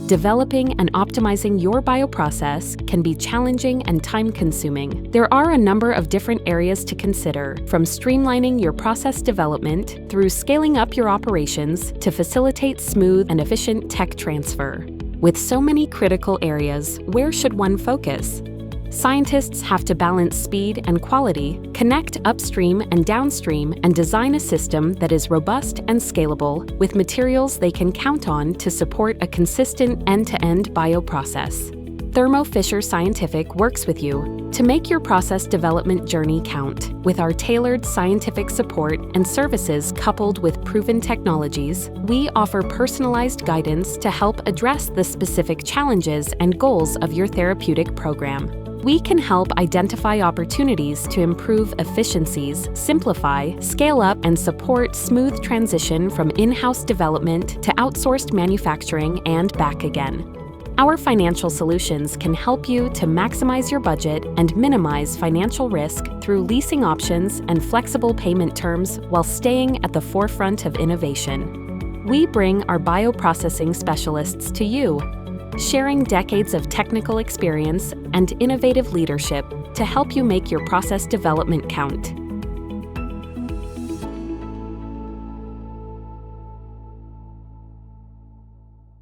Developing and optimizing your bioprocess can be challenging and time-consuming. There are a number of different areas to consider, from streamlining your process development through scaling up your operations to facilitate smooth and efficient tech transfer. With so many critical areas, where should one focus? Scientists have to balance speed and quality, connect upstream and downstream, and design a system that is robust and scalable, with materials they can count on to support a consistent end-to-end bioprocess. Thermo Fisher Scientific works with you to make your process development journey count. With our tailored scientific support and services coupled with proven technologies, we offer personalized guidance to help address the specific challenges and goals of your therapeutic program. We can help identify opportunities to improve efficiencies, simplify, scale up, and support smooth transition from in-house development to outsourced manufacturing and back again. Our financial solutions can help you to maximize your budget and minimize financial risk through leasing options and flexible payment terms while staying at the forefront of innovation. We bring our bioprocessing specialists to you, sharing decades of technical experience and innovative leadership to help you make your process development count.